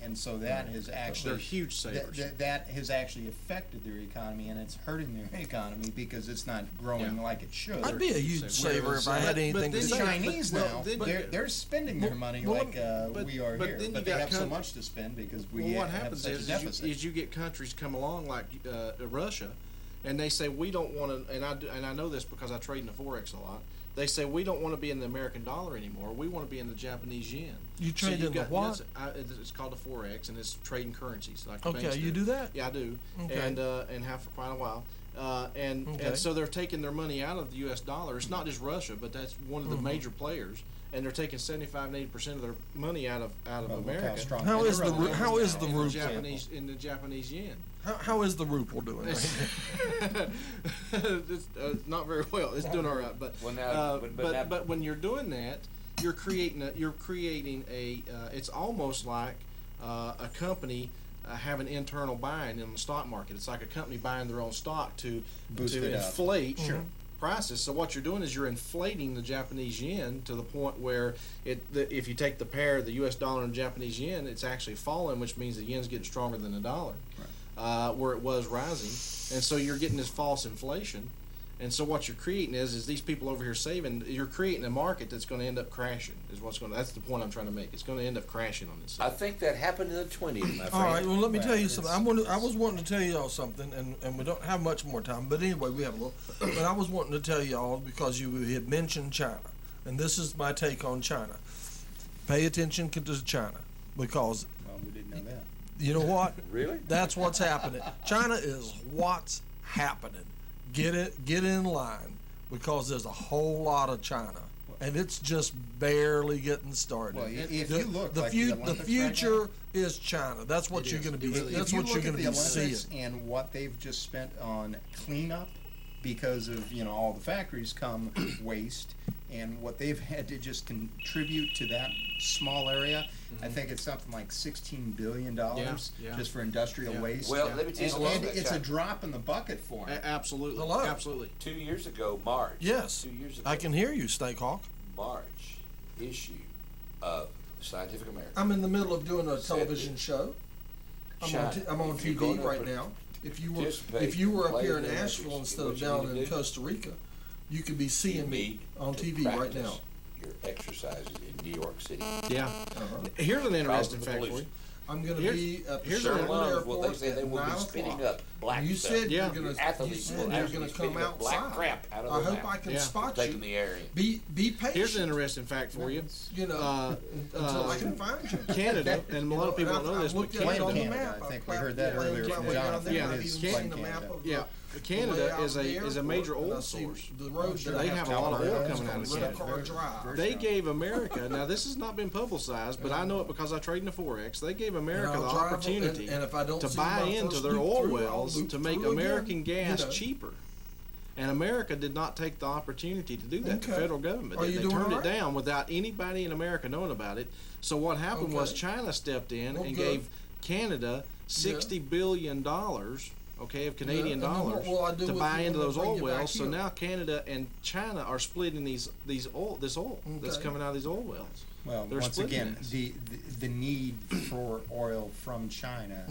and so that has actually They're huge savers. That has actually affected their economy, and it's hurting their economy because it's not growing like it should. I'd be a huge saver if I had anything to The say. Chinese now, they're spending their money like we are here, but they have so much to spend because we what have happens such a deficit. is you get countries come along like Russia, and they say we don't want to, and I know this because I trade in the forex a lot. They say we don't want to be in the American dollar anymore. We want to be in the Japanese yen. You trade in the what? It's called the forex, and it's trading currencies. Like okay, you do that? Yeah, I do, okay. and have for quite a while. And so they're taking their money out of the U.S. dollar. It's not just Russia, but that's one of the major players, and they're taking 75 and 80% of their money out of America. How is the ruble in the Japanese yen? How is the ruble doing? It's not very well. It's doing all right, but when you're doing that, you're creating a. It's almost like a company having internal buying in the stock market. It's like a company buying their own stock to inflate prices. So what you're doing is you're inflating the Japanese yen to the point where if you take the pair, the U.S. dollar and Japanese yen, it's actually falling, which means the yen's getting stronger than the dollar. Right. Where it was rising, and so you're getting this false inflation, and so what you're creating is these people over here saving. You're creating a market that's going to end up crashing. That's the point I'm trying to make. It's going to end up crashing on this. I think that happened in the 20s, my friend. All right. Well, let me tell you something. I was wanting to tell y'all something, and we don't have much more time. But anyway, we have a little. But I was wanting to tell y'all because you had mentioned China, and this is my take on China. Pay attention to China because. Well, we didn't know that. You know what? Really? That's what's happening. China is what's happening. Get in line because there's a whole lot of China, and it's just barely getting started. Well, if you look, the future right is China. That's what you're going to be. That's what you're going to be seeing. And what they've just spent on cleanup, because of all the factories come waste, and what they've had to just contribute to that small area. I think it's something like $16 billion just for industrial waste. Well, let me tell you something. And it's a drop in the bucket for them. Absolutely. Hello. Absolutely. 2 years ago, March. Yes. 2 years ago. I can hear you, Snakehawk. March issue of Scientific American. I'm in the middle of doing a television show. I'm on TV right now. If you were up here in Asheville instead of down in Costa Rica, you could be seeing me on TV right now. Your exercises in New York City. Yeah. Here's an interesting fact for you. I'm going to be at the Sherman Airport well, they say they will be spitting up black you stuff. said you're going to come outside. Black crap out of I hope I can spot you. Taking the air in. Be patient. Here's an interesting fact for you. Until I can find you. Canada, and a lot of people don't know this, but Canada, I think we heard that earlier from Jonathan. Yeah. Canada is a major oil source. They have a lot of oil coming out of Canada. They gave America, now this has not been publicized, but I know it because I trade in the Forex, they gave America the opportunity to buy into their oil wells to make American gas cheaper. And America did not take the opportunity to do that. The federal government did. They turned it down without anybody in America knowing about it. So what happened was China stepped in and gave Canada $60 billion of Canadian dollars to buy into those oil wells. So now Canada and China are splitting this oil that's coming out of these oil wells. Well, once again, the need for oil from China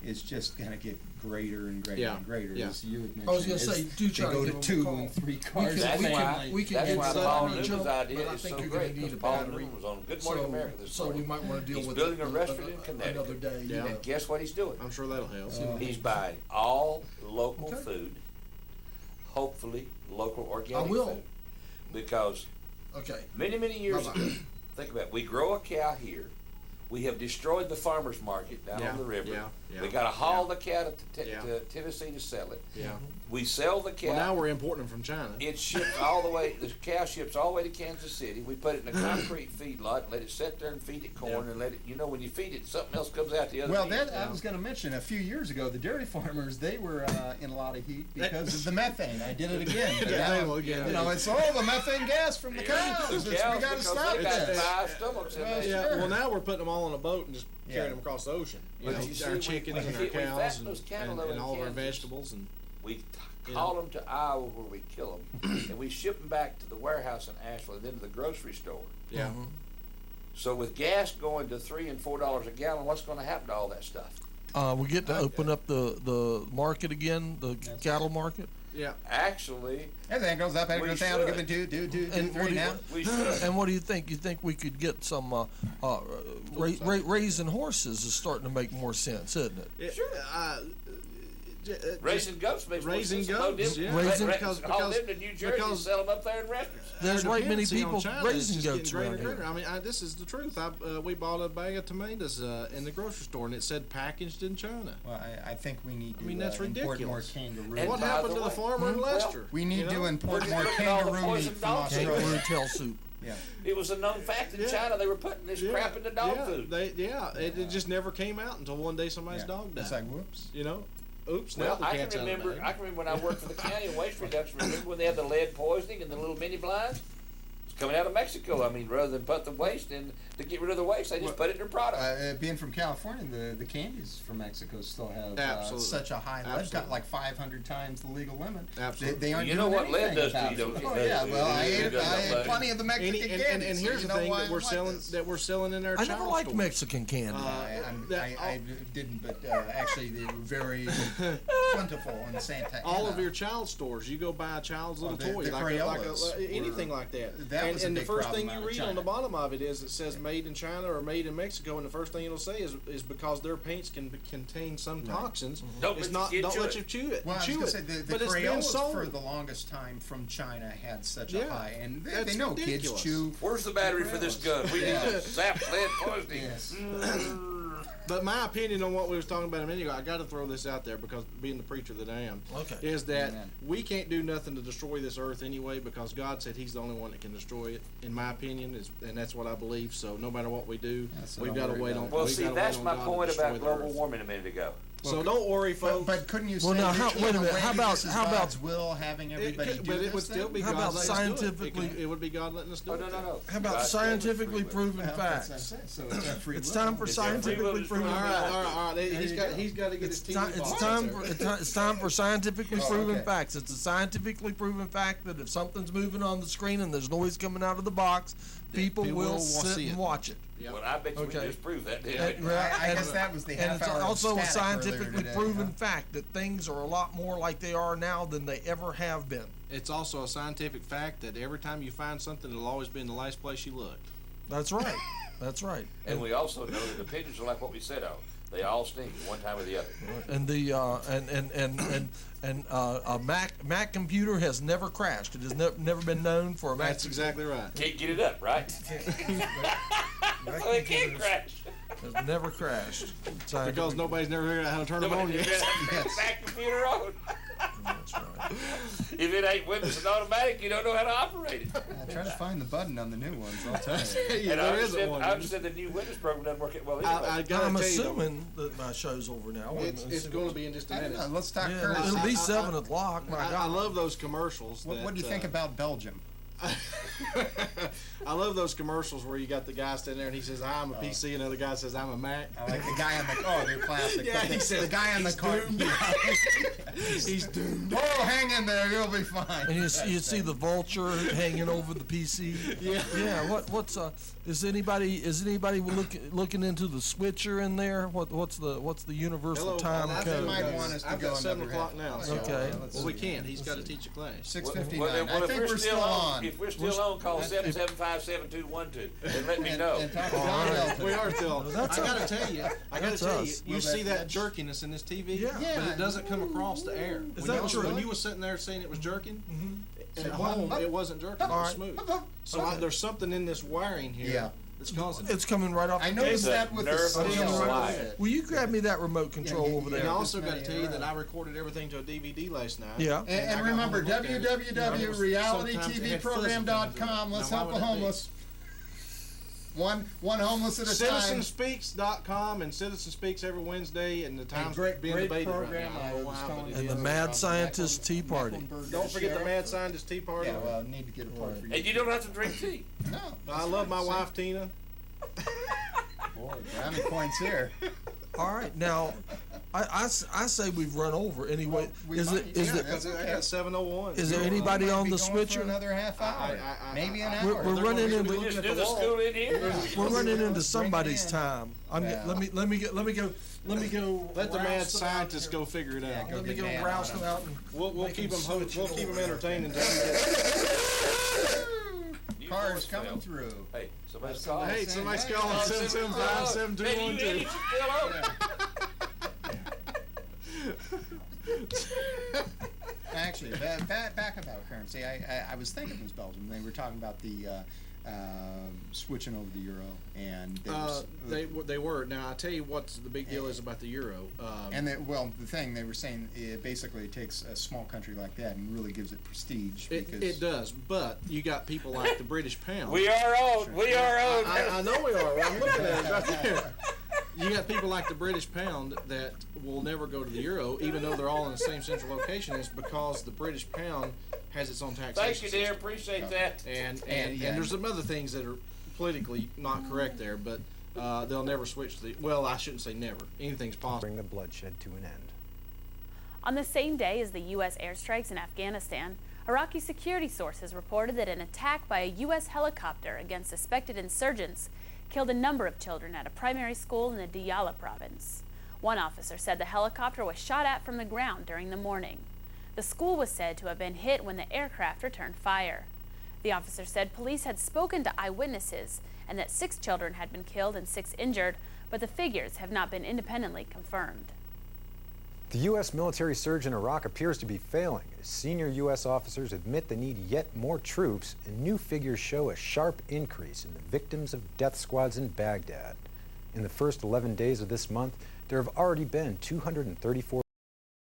is just going to get greater and greater and greater. Yeah. As you had mentioned, I was going to say, do try to go to 2 and 3 cars. That's why Paul on each Newman's other, idea is so great. Because Paul Newman was on Good Morning America this morning. So we might want to deal he's with building a restaurant in Connecticut. Another day. Yeah. And guess what he's doing? I'm sure that'll help. He's buying all local food, hopefully local organic food. Because many years ago, think about it, we grow a cow here. We have destroyed the farmer's market down on the river. We got to haul the cow to Tennessee to sell it. We sell the cow. Well, now we're importing from China. It ships all the way. The cow ships all the way to Kansas City. We put it in a concrete feedlot and let it sit there and feed it corn and let it. When you feed it, something else comes out the other. Well, I was going to mention a few years ago, the dairy farmers they were in a lot of heat because of the methane. I did it again. It's the methane gas from the cows. We got to stop that. Well, now we're putting them all on a boat and just carrying them across the ocean. Our chickens and our cows and all of our vegetables and. We haul them to Iowa where we kill them, and we ship them back to the warehouse in Asheville and then to the grocery store. Yeah. So with gas going to $3 and $4 a gallon, what's going to happen to all that stuff? We get to open up the market again, the cattle market. Yeah. Actually, everything goes up, everything goes down. We're giving two, three now. We should. And what do you think? You think we could get some raising horses is starting to make more sense, isn't it? Sure. Raising goats makes raising more goats, sense. yeah. Raising because haul them to New Jersey and sell them up there in restaurants. There's right many dependency on people China is raising just goats getting around greater and here. greater. I mean, this is the truth. We bought a bag of tomatoes in the grocery store, and it said packaged in China. Well, I think we need to that's import more ridiculous. kangaroo. And What by happened the to the way- farmer in Leicester? We need to import We're more just looking at all the kangaroo meat poison from dog food. Australia. Kangaroo tail soup. Yeah. It was a known fact in China they were putting this crap in the dog food. It just never came out until one day somebody's dog died. It's like, whoops. You know? Oops. Well, now the I cat's can out of the remember. bag. I can remember when I worked for the county in waste reduction. Remember when they had the lead poisoning and the little mini blinds? It's coming out of Mexico. I mean, rather than put the waste in to get rid of the waste, they just put it in their product. Being from California, the candies from Mexico still have Absolutely. such a high lead cut, like 500 times the legal limit. Absolutely. They aren't You know doing what lead anything does to about you, it. don't you? Oh yeah, well I It ate does plenty of the Mexican candies. And so here's you the know thing why that we're I'm like selling this. that we're selling in our I child never liked stores. Mexican candy. I didn't, but actually they were very plentiful in Santa Ana. All of your child stores, you go buy a child's little the toy, Crayolas anything were- like that. that was a and the big first problem thing you out of read on China. the bottom of it is it says made in China or made in Mexico, and the first thing it'll say is because their paints can contain some toxins. Don't It's let not you don't chew let it. you chew it. Well, I was chew gonna it. say the but it's been Crayolas sold. for the longest time from China had such a Yeah, high, and that's they know ridiculous. kids chew. Where's the battery for this gun? We need to zap lead poisoning. Yes. But my opinion on what we was talking about a minute ago, I got to throw this out there because being the preacher that I am, is that Amen. we can't do nothing to destroy this earth anyway because God said He's the only one that can destroy it. In my opinion, and that's what I believe. So no matter what we do, Yeah, so we've don't got to worry wait about on. it. Well, we've see, gotta that's wait my on God to point destroy about the global earth. warming a minute ago. So don't worry, folks. But couldn't you say Well, now, that wait a minute, way how that about- this is how about- God's will having everybody do but this it would still be then? How God about letting us do it. scientifically- It would be God letting us do Oh, it. no. How about God scientifically gave us free will. proven Well, that's what I'm facts? saying. So it's a free It's will. time for It's a free will scientifically to proven destroy All facts. right, all right. There you go. He's got to get his TV It's box time there. it's time for scientifically Oh, proven okay. facts. It's a scientifically proven fact that if something's moving on the screen and there's noise coming out of the box, people people will will sit see and it. watch it. Yep. Well, I bet you we Okay. just proved that, And- didn't we? well, I guess that was the and half it's hour of also a static earlier scientifically today, proven huh? fact that things are a lot more like they are now than they ever have been. It's also a scientific fact that every time you find something, it'll always be in the last place you look. That's right. That's right. And we also know that opinions are like what we said of. They all stink at one time or the other. And the a Mac computer has never crashed. It has never been known for a Mac. That's exactly right. Can't get it up, right? So it can't crash. Has never crashed. Because nobody's never figured out how to turn them on Nobody yet. can Mac computer on. That's right. If it ain't Windows and automatic, you don't know how to operate it. Try to find the button on the new ones. I'll tell you. Yeah, And I there isn't understand, one. I understand the new Windows program doesn't work well anyway. I gotta I'm tell you, though, assuming that my show's over now. it's going to be in just a I don't minute. know. Let's talk Yeah, courtesy. it'll be I- 7 o'clock. My I God. love those commercials. What do you think about Belgium? I love those commercials where you got the guy standing there and he says, "I'm a PC," and the other guy says, "I'm a Mac." I like the guy on the they're classic. Yeah, but he the, says the guy on the he's cart. doomed. He's doomed. Oh, hang in there, you'll be fine. And you see the vulture hanging over the PC. Yeah. Yeah. What's is anybody looking into the switcher in there? What's the universal Hello, time I code? might want us to I've go got 7 another o'clock half. now. So, Okay. Well, we can't. He's got to teach a class. 6:59. Well, I if think we're still on. If we're still on, call 775-7212 and let me know. And talk to All John right. Elton. We are still. That's I gotta us. tell you. That's us. You Well, see that that's- jerkiness in this TV, Yeah. Yeah. but it doesn't come across the air. Is When that true? When you was sitting there saying it was jerking, at So, home it wasn't jerking. It All was right. smooth. So there's something in this wiring here Yeah. that's causing it. It's coming right off. I the noticed cable. that with the nerve scale. of the slide. Will you grab me that remote control Yeah, over And I there? also got to Yeah, tell you right. that I recorded everything to a DVD last night. Yeah. And, I and got remember, home and looked at it. Sometimes it www.realitytvprogram.com. had Let's fuzzy help the things in it. homeless. One homeless at a time. Citizenspeaks.com and Citizen Speaks every Wednesday, and the time's great being debated program. right now. I I don't know was why, telling but you it And the is. Mad Scientist Tea Party. Don't forget the Mad Scientist Tea Party. Yeah, well, I need to get a plug for you. And you don't have to drink tea. No. I love my wife Tina. Boy, brownie points here. All right. Now, I say we've run over anyway. Well, Is Because I got 7:01. Is there anybody on the switcher? For another half hour, maybe an hour. We're running into. We just do the school in here. We're running into somebody's time. Let me go. Let the mad scientists go figure it out. Let me go rouse them out. And We'll keep them entertained until we get. Cars coming through. Hey, somebody's calling. Hey, somebody's calling 775-7212. Actually, back about currency. I was thinking it was Belgium. They were talking about the switching over the euro, and they were. Now I tell you what the big deal is about the euro. The thing they were saying, it takes a small country like that and really gives it prestige. It does, but you got people like the British pound. We are old. Sure. We are old. I know we are. I'm looking at it right there. You got people like the British pound that will never go to the euro, even though they're all in the same central location. It's because the British pound has its own taxation. Thank you, dear. Appreciate that. And there's some other things that are politically not correct there, but they'll never switch to the. Well, I shouldn't say never. Anything's possible. Bring the bloodshed to an end. On the same day as the U.S. airstrikes in Afghanistan, Iraqi security sources reported that an attack by a U.S. helicopter against suspected insurgents killed a number of children at a primary school in the Diyala province. One officer said the helicopter was shot at from the ground during the morning. The school was said to have been hit when the aircraft returned fire. The officer said police had spoken to eyewitnesses and that 6 children had been killed and 6 injured, but the figures have not been independently confirmed. The U.S. military surge in Iraq appears to be failing as senior U.S. officers admit they need yet more troops, and new figures show a sharp increase in the victims of death squads in Baghdad. In the first 11 days of this month, there have already been 234